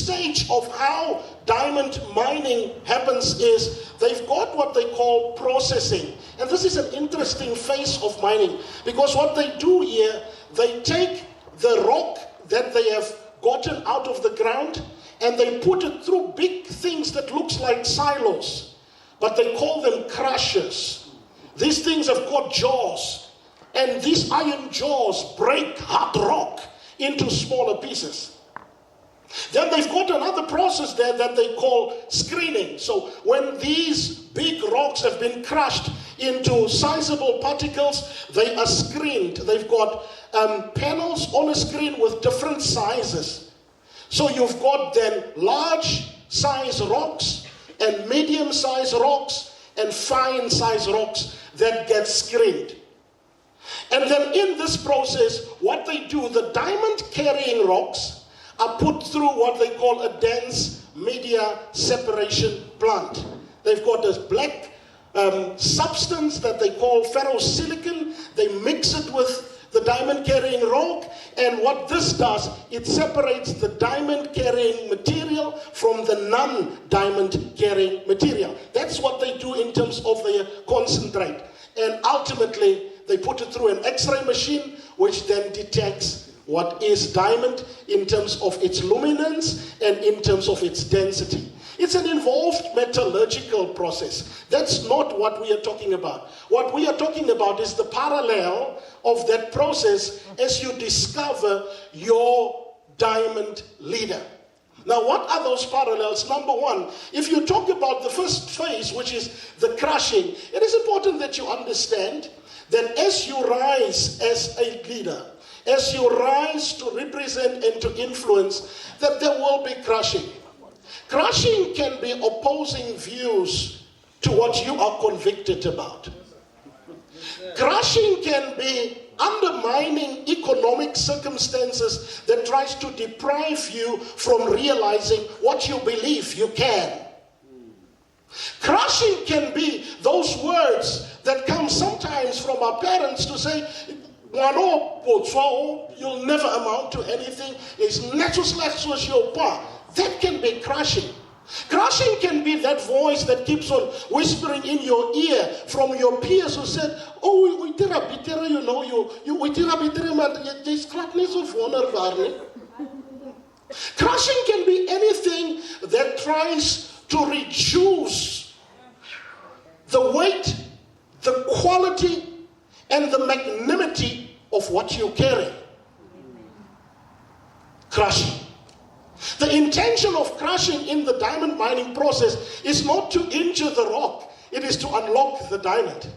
stage of how diamond mining happens is they've got what they call processing. And this is an interesting phase of mining, because what they do here, they take the rock that they have gotten out of the ground and they put it through big things that looks like silos, but they call them crushers. These things have got jaws, and these iron jaws break hard rock into smaller pieces. Then they've got another process there that they call screening. So when these big rocks have been crushed into sizable particles, they are screened. They've got panels on a screen with different sizes. So you've got then large size rocks and medium size rocks and fine size rocks that get screened. And then in this process, what they do, the diamond carrying rocks are put through what they call a dense media separation plant. They've got this black substance that they call ferrosilicon. They mix it with the diamond carrying rock, and what this does, it separates the diamond carrying material from the non-diamond carrying material. That's what they do in terms of their concentrate. And ultimately, they put it through an X-ray machine, which then detects what is diamond in terms of its luminance and in terms of its density. It's an involved metallurgical process. That's not what we are talking about. What we are talking about is the parallel of that process as you discover your diamond leader. Now, what are those parallels? Number one, if you talk about the first phase, which is the crushing, it is important that you understand that as you rise as a leader, as you rise to represent and to influence, that there will be crushing. Crushing can be opposing views to what you are convicted about. Crushing can be undermining economic circumstances that tries to deprive you from realizing what you believe you can. Crushing can be those words that come sometimes from our parents to say, you'll never amount to anything. That can be crushing. Crushing can be that voice that keeps on whispering in your ear from your peers who said, we did a bit, you know, we did a bit, there's gladness of honor. Crushing can be anything that tries to reduce the weight, the quality, and the magnanimity of what you carry. Crushing. The intention of crushing in the diamond mining process is not to injure the rock, it is to unlock the diamond.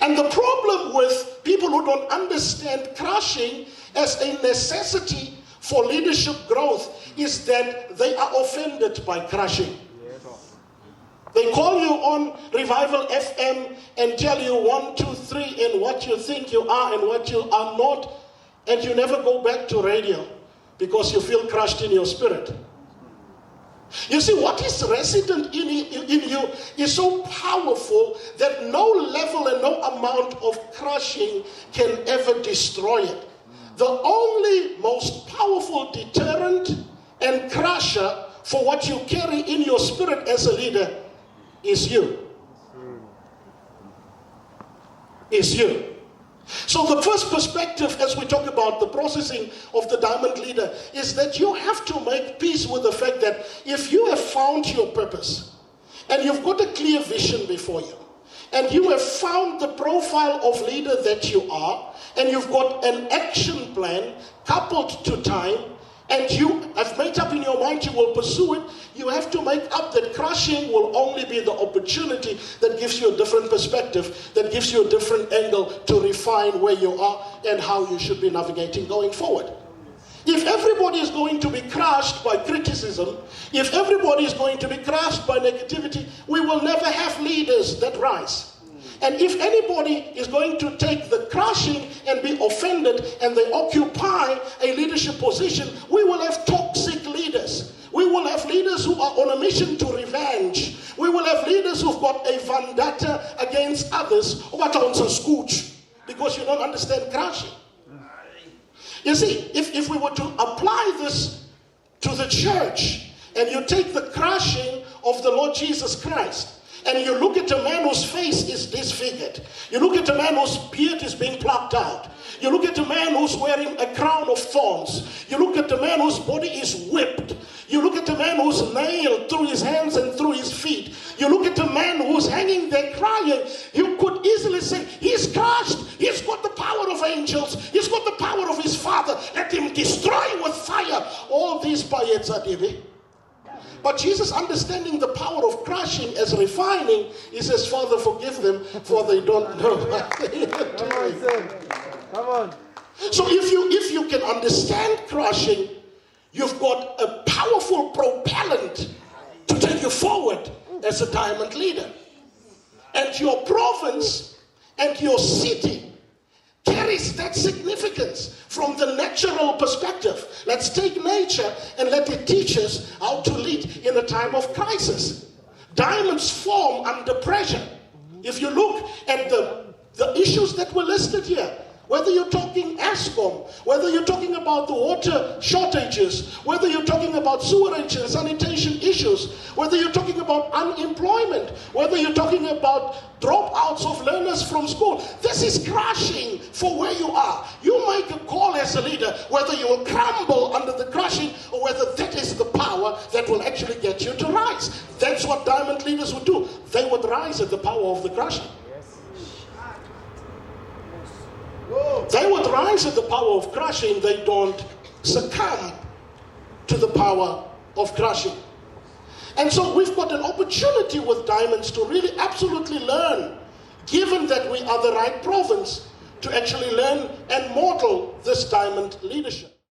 And the problem with people who don't understand crushing as a necessity for leadership growth is that they are offended by crushing. They call you on Revival FM and tell you 1, 2, 3 and what you think you are and what you are not, and you never go back to radio because you feel crushed in your spirit. You see, what is resident in you is so powerful that no level and no amount of crushing can ever destroy it. The only most powerful deterrent and crusher for what you carry in your spirit as a leader is you. Is you. So the first perspective as we talk about the processing of the diamond leader is that you have to make peace with the fact that if you have found your purpose and you've got a clear vision before you and you have found the profile of leader that you are and you've got an action plan coupled to time and you have made up in your mind you will pursue it, you have to make up that crushing will only be the opportunity that gives you a different perspective, that gives you a different angle to refine where you are and how you should be navigating going forward. If everybody is going to be crushed by criticism, if everybody is going to be crushed by negativity, we will never have leaders that rise. And if anybody is going to take the crushing and be offended and they occupy a leadership position, we will have toxic leaders. We will have leaders who are on a mission to revenge. We will have leaders who've got a vendetta against others because you don't understand crushing. You see, if we were to apply this the church and you take the crushing of the Lord Jesus Christ, and you look at a man whose face is disfigured. You look at a man whose beard is being plucked out. You look at a man who's wearing a crown of thorns. You look at a man whose body is whipped. You look at a man who's nailed through his hands and through his feet. You look at a man who's hanging there crying. You could easily say, he's crushed. He's got the power of angels. He's got the power of his Father. Let him destroy with fire all these bayets are David. But Jesus, understanding the power of crushing as refining, he says, Father, forgive them, for they don't know what they are doing. Come on. So if you can understand crushing, you've got a powerful propellant to take you forward as a diamond leader. And your province and your city carries that significance from the natural perspective. Let's take nature and let it teach us how to lead in a time of crisis. Diamonds form under pressure. If you look at the issues that were listed here, whether you're talking Eskom, whether you're talking about the water shortages, whether you're talking about sewerage and sanitation issues, whether you're talking about unemployment, whether you're talking about dropouts of learners from school, this is crushing for where you are. You make a call as a leader whether you will crumble under the crushing or whether that is the power that will actually get you to rise. That's what diamond leaders would do. They would rise at the power of the crushing. They would rise at the power of crushing. They don't succumb to the power of crushing. And so we've got an opportunity with diamonds to really absolutely learn, given that we are the right province, to actually learn and model this diamond leadership.